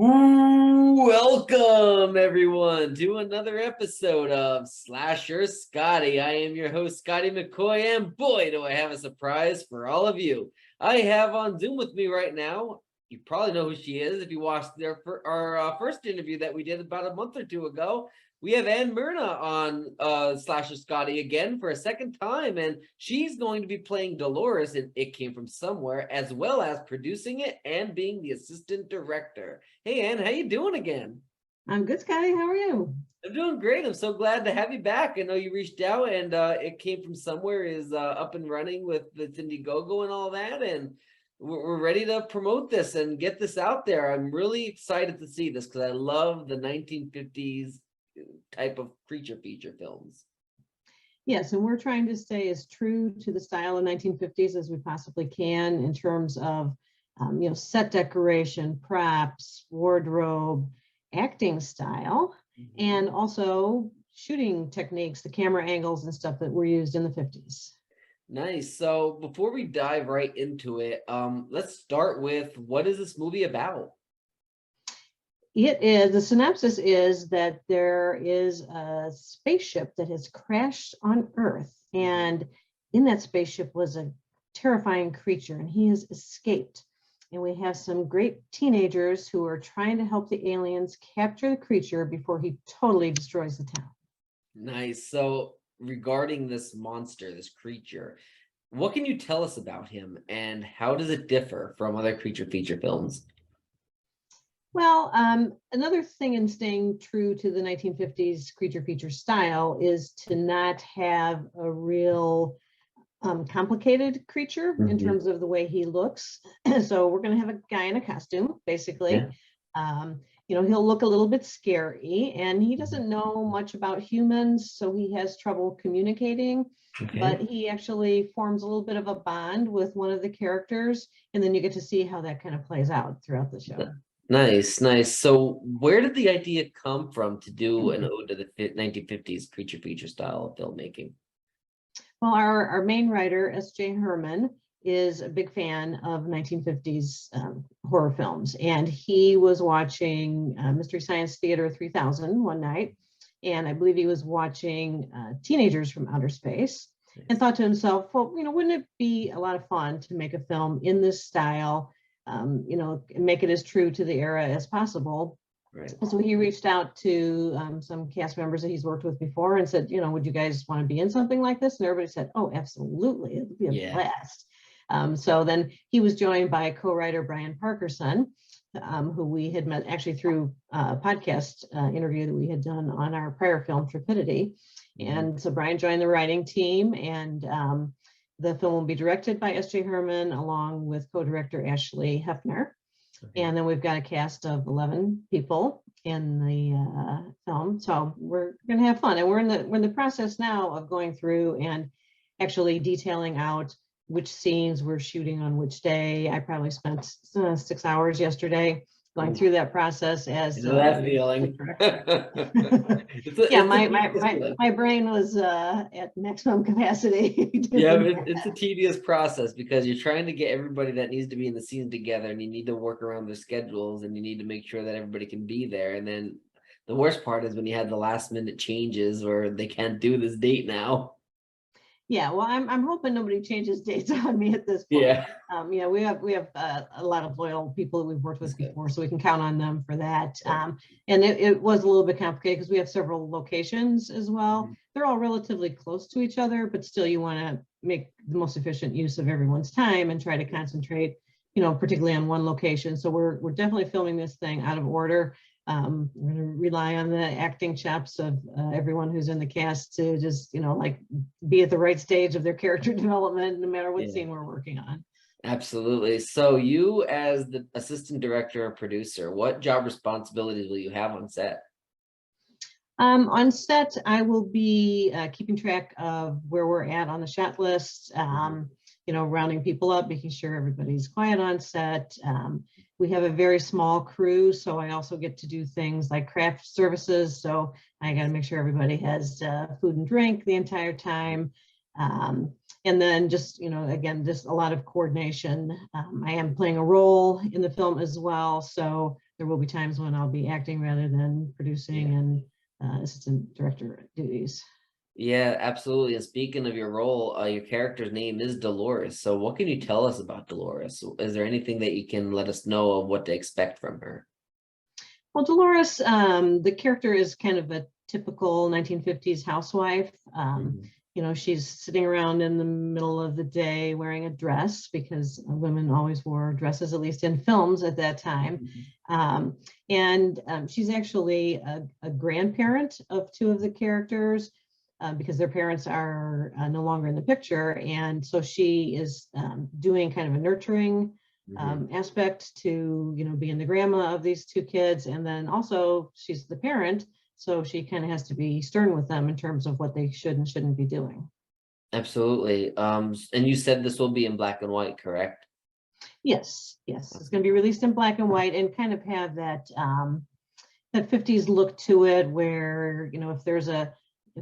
Welcome everyone to another episode of Slasher Scotty. I am your host, Scotty McCoy, and boy, do I have a surprise for all of you. I have on Zoom with me right now. You probably know who she is if you watched our first interview that we did about a month or two ago. We have Ann Myrna on Slasher Scotty again for a second time, and she's going to be playing Dolores in It Came From Somewhere, as well as producing it and being the assistant director. Hey, Ann, how you doing again? I'm good, Scotty. How are you? I'm doing great. I'm so glad to have you back. I know you reached out, and It Came From Somewhere is up and running with the Indiegogo and all that, and we're ready to promote this and get this out there. I'm really excited to see this because I love the 1950s type of creature feature films. Yes, and we're trying to stay as true to the style of 1950s as we possibly can in terms of, set decoration, props, wardrobe, acting style, and also shooting techniques, the camera angles and stuff that were used in the 50s. Nice. So before we dive right into it, let's start with, what is this movie about? The synopsis is that there is a spaceship that has crashed on Earth, and in that spaceship was a terrifying creature, and he has escaped. And we have some great teenagers who are trying to help the aliens capture the creature before he totally destroys the town. Nice. So regarding this monster, this creature, what can you tell us about him, and how does it differ from other creature feature films? Well, another thing in staying true to the 1950s creature feature style is to not have a real complicated creature in terms of the way he looks. So we're going to have a guy in a costume, basically. Yeah. He'll look a little bit scary, and he doesn't know much about humans, so he has trouble communicating. Okay. But he actually forms a little bit of a bond with one of the characters, and then you get to see how that kind of plays out throughout the show. Nice. So where did the idea come from to do an ode to the 1950s creature feature style of filmmaking? Well, our main writer, S.J. Herman, is a big fan of 1950s horror films, and he was watching Mystery Science Theater 3000 one night, and I believe he was watching Teenagers from Outer Space, and thought to himself, well, wouldn't it be a lot of fun to make a film in this style, make it as true to the era as possible. Right. So he reached out to some cast members that he's worked with before and said, would you guys want to be in something like this? And everybody said, oh, absolutely. It would be a blast. So then he was joined by co-writer Brian Parkerson, who we had met actually through a podcast interview that we had done on our prior film, Trepidity. And so Brian joined the writing team, and the film will be directed by S.J. Herman along with co-director Ashley Hefner. Okay. And then we've got a cast of 11 people in the film. So we're going to have fun. And we're in the process now of going through and actually detailing out which scenes we're shooting on which day. I probably spent 6 hours yesterday going through that process as that feeling. My brain was at maximum capacity. It's a tedious process because you're trying to get everybody that needs to be in the scene together, and you need to work around their schedules, and you need to make sure that everybody can be there. And then the worst part is when you had the last minute changes, or they can't do this date now. Yeah, well, I'm hoping nobody changes dates on me at this point. Yeah, we have a lot of loyal people that we've worked with before, so we can count on them for that. And it was a little bit complicated because we have several locations as well. They're all relatively close to each other, but still you want to make the most efficient use of everyone's time and try to concentrate, particularly on one location. So we're definitely filming this thing out of order. We're going to rely on the acting chops of everyone who's in the cast to just, be at the right stage of their character development, no matter what scene we're working on. Absolutely. So you, as the assistant director or producer, what job responsibilities will you have on set? On set, I will be keeping track of where we're at on the shot list, rounding people up, making sure everybody's quiet on set. We have a very small crew, so I also get to do things like craft services. So I got to make sure everybody has food and drink the entire time. And then just, again, just a lot of coordination. I am playing a role in the film as well. So there will be times when I'll be acting rather than producing and assistant director duties. Yeah, absolutely. And speaking of your role, your character's name is Dolores. So what can you tell us about Dolores? Is there anything that you can let us know of what to expect from her? Well, Dolores, the character is kind of a typical 1950s housewife. You know, she's sitting around in the middle of the day wearing a dress because women always wore dresses, at least in films at that time. She's actually a grandparent of two of the characters because their parents are no longer in the picture. And so she is doing kind of a nurturing aspect to, you know, being the grandma of these two kids. And then also she's the parent. So she kind of has to be stern with them in terms of what they should and shouldn't be doing. Absolutely. And you said this will be in black and white, correct? Yes, yes. It's going to be released in black and white and kind of have that that 50s look to it where, you know, if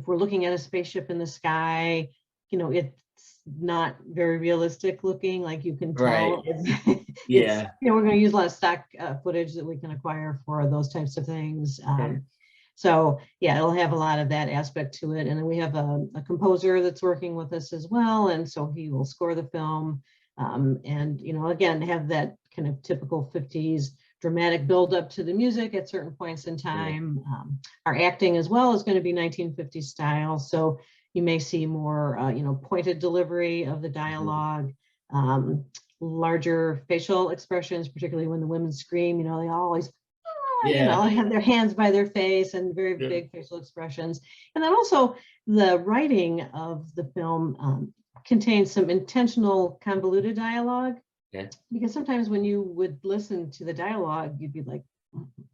we're looking at a spaceship in the sky, you know, it's not very realistic looking, like you can tell. Right. You know, we're going to use a lot of stock footage that we can acquire for those types of things. So yeah, it'll have a lot of that aspect to it. And then we have a composer that's working with us as well. And so he will score the film and, you know, again, have that kind of typical 50s dramatic build up to the music at certain points in time. Our acting as well is going to be 1950s style. So you may see more, you know, pointed delivery of the dialogue, larger facial expressions, particularly when the women scream, you know, they always you know, have their hands by their face and very big facial expressions. And then also the writing of the film contains some intentional convoluted dialogue. Because sometimes when you would listen to the dialogue, you'd be like,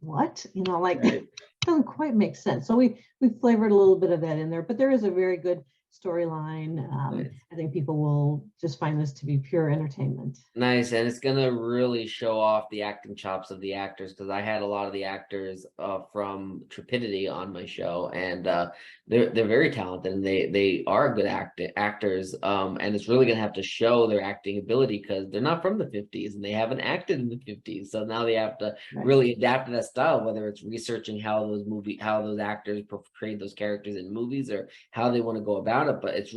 what? You know, like it doesn't quite make sense. So we flavored a little bit of that in there, but there is a very good storyline. I think people will just find this to be pure entertainment. Nice. And it's gonna really show off the acting chops of the actors, because I had a lot of the actors from Trepidity on my show, and they're very talented and they are good actors. And it's really gonna have to show their acting ability because they're not from the 50s and they haven't acted in the 50s. So now they have to really adapt to that style, whether it's researching how those actors portrayed those characters in movies or how they want to go about it. But it's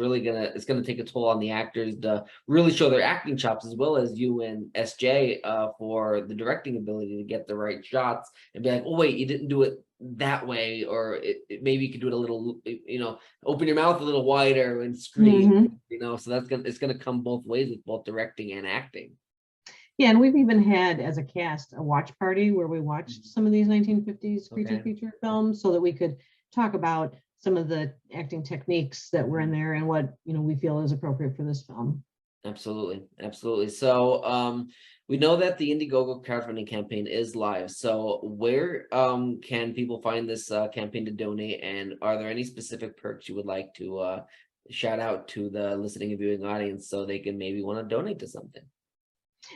gonna take a toll on the actors to really show their acting chops, as well as you and SJ for the directing ability to get the right shots and be like, oh wait, you didn't do it that way, or maybe you could do it a little, you know, open your mouth a little wider and scream, you know. So it's gonna come both ways with both directing and acting. Yeah, and we've even had, as a cast, a watch party where we watched some of these 1950s creature feature films so that we could talk about some of the acting techniques that were in there and what, you know, we feel is appropriate for this film. Absolutely. So we know that the Indiegogo crowdfunding campaign is live. So where can people find this campaign to donate, and are there any specific perks you would like to shout out to the listening and viewing audience so they can maybe want to donate to something?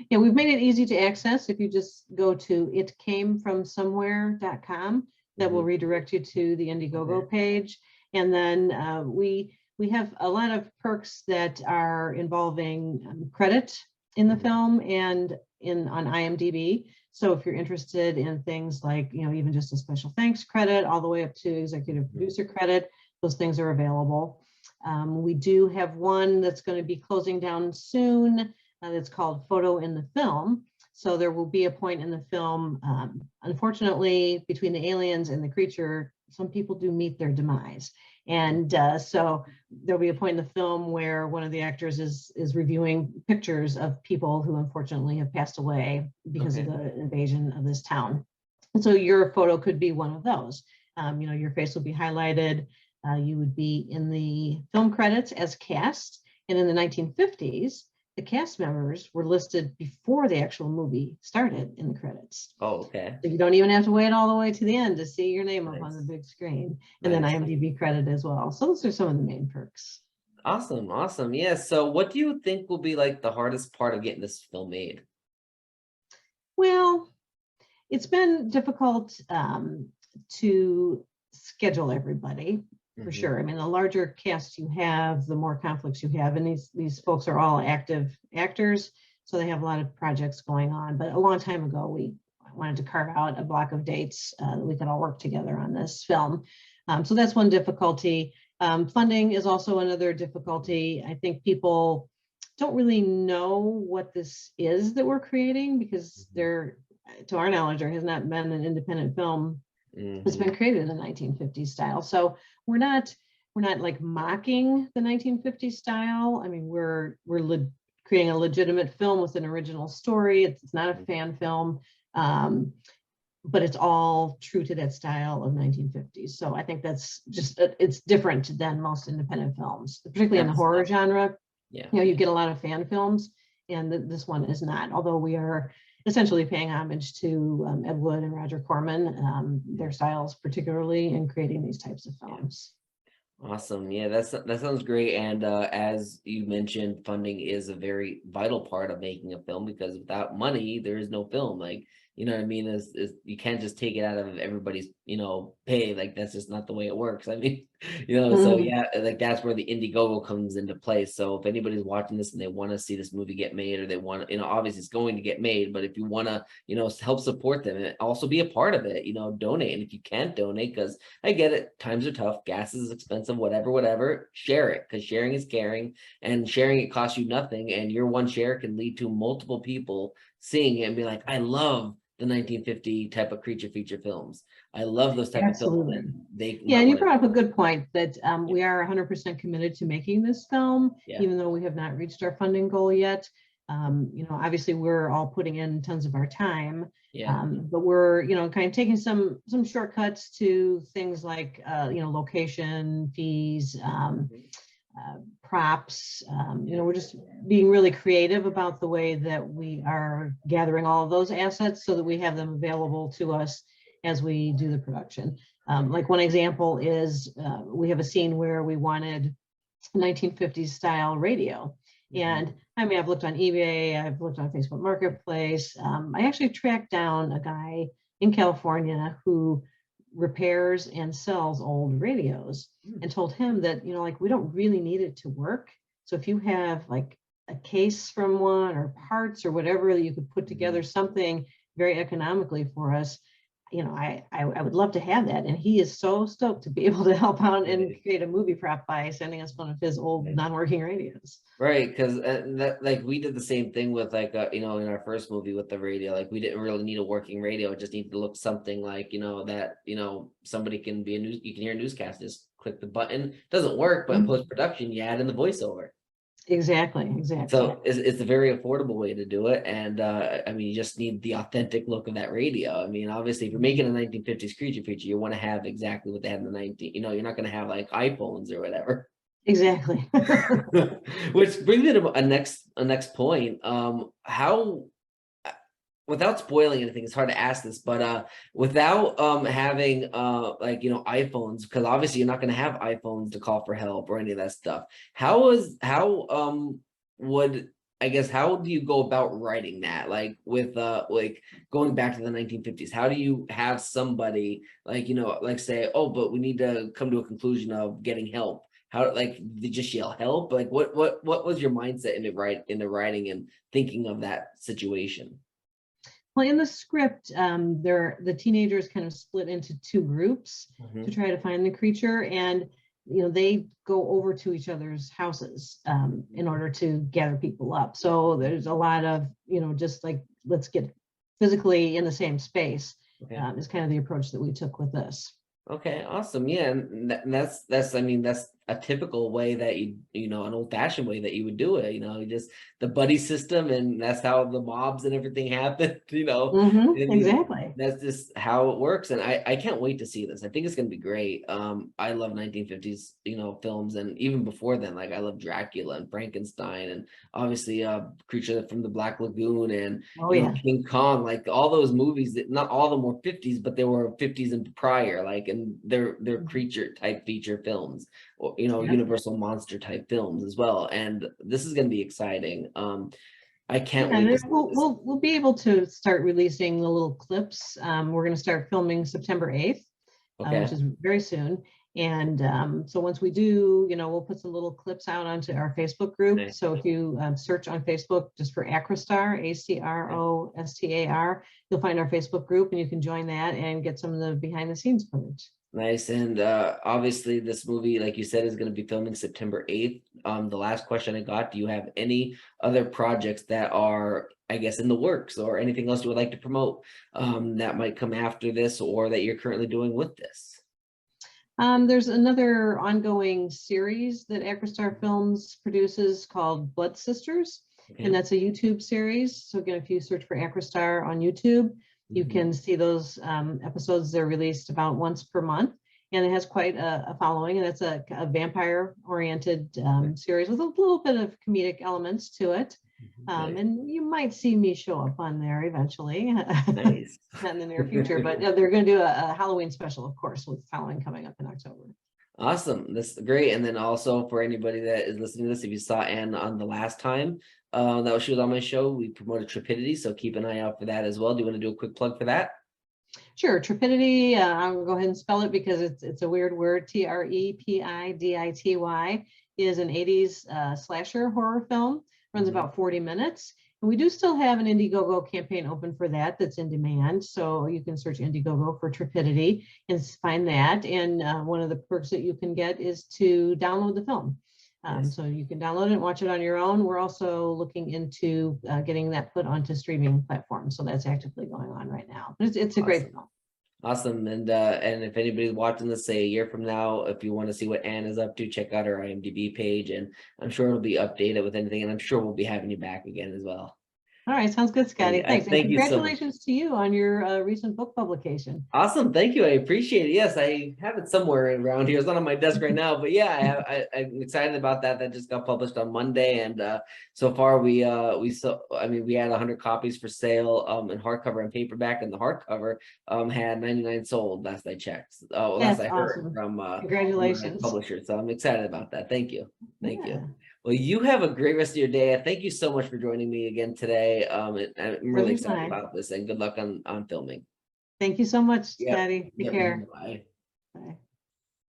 Yeah, we've made it easy to access. If you just go to itcamefromsomewhere.com, that will redirect you to the Indiegogo page. And then we have a lot of perks that are involving credit in the film and on IMDb. So if you're interested in things like, you know, even just a special thanks credit all the way up to executive producer credit, those things are available. We do have one that's going to be closing down soon. That's called Photo in the Film. So there will be a point in the film, unfortunately, between the aliens and the creature, some people do meet their demise. And so there'll be a point in the film where one of the actors is reviewing pictures of people who unfortunately have passed away because of the invasion of this town. And so your photo could be one of those. You know, your face will be highlighted. You would be in the film credits as cast. And in the 1950s, the cast members were listed before the actual movie started in the credits. Oh, okay. So you don't even have to wait all the way to the end to see your name up on the big screen. And then IMDb credit as well. So those are some of the main perks. Awesome. Yeah. So what do you think will be like the hardest part of getting this film made? Well, it's been difficult to schedule everybody. For sure. I mean, the larger cast you have, the more conflicts you have. And these folks are all active actors, so they have a lot of projects going on. But a long time ago, we wanted to carve out a block of dates that we could all work together on this film. So that's one difficulty. Funding is also another difficulty. I think people don't really know what this is that we're creating, because there, to our knowledge, there has not been an independent film that's been created in the 1950s style. So we're not like mocking the 1950s style. I mean, we're creating a legitimate film with an original story. It's not a fan film, but it's all true to that style of 1950s. So I think that's just, it's different than most independent films, particularly in the horror genre. Yeah. You know, you get a lot of fan films, and this one is not, although we are essentially paying homage to Ed Wood and Roger Corman, their styles, particularly in creating these types of films. Awesome. Yeah, that sounds great. And as you mentioned, funding is a very vital part of making a film, because without money, there is no film. Like, you know what I mean? Is you can't just take it out of everybody's, you know, pay. Like, that's just not the way it works. I mean, you know, so yeah, like that's where the Indiegogo comes into play. So if anybody's watching this and they want to see this movie get made, or they want to, you know, obviously it's going to get made, but if you want to, you know, help support them and also be a part of it, you know, donate. And if you can't donate, because I get it, times are tough, gas is expensive, whatever, share it, because sharing is caring, and sharing it costs you nothing. And your one share can lead to multiple people seeing it and be like, I love the 1950 type of creature feature films. I love those type of films. Yeah, and you brought up a good point that we are 100% committed to making this film, even though we have not reached our funding goal yet. You know, obviously we're all putting in tons of our time, but we're, you know, kind of taking some shortcuts to things like, you know, location fees, props. You know, we're just being really creative about the way that we are gathering all of those assets so that we have them available to us as we do the production. Like one example is we have a scene where we wanted 1950s style radio. And I mean, I've looked on eBay, I've looked on Facebook Marketplace. I actually tracked down a guy in California who repairs and sells old radios, and told him that, you know, like, we don't really need it to work. So if you have like a case from one, or parts or whatever, that you could put together something very economically for us, you know, I would love to have that. And he is so stoked to be able to help out and create a movie prop by sending us one of his old non-working radios. Right, because that, like, we did the same thing with, like, you know, in our first movie with the radio. Like, we didn't really need a working radio. It just needed to look something like, you know, that, you know, somebody can be you can hear a newscast, just click the button. Doesn't work, but in post-production, you add in the voiceover. Exactly. So it's a very affordable way to do it. And I mean, you just need the authentic look of that radio. I mean, obviously, if you're making a 1950s creature feature, you want to have exactly what they had in the you know, you're not going to have like iPhones or whatever. Exactly. Which brings me to a next point. How, without spoiling anything, it's hard to ask this, but without having like, you know, iPhones, because obviously you're not going to have iPhones to call for help or any of that stuff. How do you go about writing that? Like with like going back to the 1950s, how do you have somebody like, you know, like say, oh, but we need to come to a conclusion of getting help? How, like, they just yell help? Like what was your mindset into writing and thinking of that situation? Well, in the script, the teenagers kind of split into two groups to try to find the creature, and you know, they go over to each other's houses in order to gather people up. So there's a lot of, you know, just like, let's get physically in the same space. Is kind of the approach that we took with this. Okay, awesome. Yeah, and that's I mean, that's a typical way that you know, an old-fashioned way that you would do it. You know, just the buddy system, and that's how the mobs and everything happened. You know, I mean, exactly. that's just how it works, and I can't wait to see this. I think it's gonna be great. I love 1950s, you know, films, and even before then, like I love Dracula and Frankenstein, and obviously Creature from the Black Lagoon, and you know, King Kong. Like all those movies, that not all of them were 50s, but they were 50s and prior. Like, and they're creature type feature films, or you know, Universal monster type films as well. And this is going to be exciting. I can't wait. We'll be able to start releasing the little clips. We're going to start filming September 8th, which is very soon. And so once we do, we'll put some little clips out onto our Facebook group. Nice. So if you search on Facebook just for Acrostar, ACROSTAR, you'll find our Facebook group and you can join that and get some of the behind the scenes footage. Nice. And obviously this movie, like you said, is going to be filming September 8th. The last question I got, do you have any other projects that are, I guess, in the works or anything else you would like to promote that might come after this or that you're currently doing with this? There's another ongoing series that Acrostar Films produces called Blood Sisters, and that's a YouTube series. So again, if you search for Acrostar on YouTube, you can see those episodes. They're released about once per month, and it has quite a following, and it's a vampire-oriented series with a little bit of comedic elements to it. And you might see me show up on there eventually. Nice. Not in the near future, but they're going to do a Halloween special, of course, with Halloween coming up in October. Awesome. That's great. And then also for anybody that is listening to this, if you saw Ann on the last time that she was on my show, we promoted Trepidity. So keep an eye out for that as well. Do you want to do a quick plug for that? Sure. Trepidity, I'll go ahead and spell it because it's a weird word. Trepidity is an 80s slasher horror film. Runs about 40 minutes. And we do still have an Indiegogo campaign open for that that's in demand. So you can search Indiegogo for Trepidity and find that. And one of the perks that you can get is to download the film. So you can download it and watch it on your own. We're also looking into getting that put onto streaming platforms. So that's actively going on right now. But it's a great film. Awesome. And if anybody's watching this, say a year from now, if you want to see what Ann is up to, check out her IMDb page, and I'm sure it'll be updated with anything, and I'm sure we'll be having you back again as well. All right, sounds good, Scotty. Thanks. Thank you. Congratulations to you on your recent book publication. Awesome, thank you. I appreciate it. Yes, I have it somewhere around here. It's not on my desk right now, but yeah, I'm excited about that. That just got published on Monday, and so far we had 100 copies for sale in hardcover and paperback, and the hardcover had 99 sold last I checked. Last I heard from congratulations publisher. So I'm excited about that. Thank you. Thank you. Well, you have a great rest of your day. Thank you so much for joining me again today. I'm really excited about this, and good luck on filming. Thank you so much, Scotty. Take care. Bye. Bye.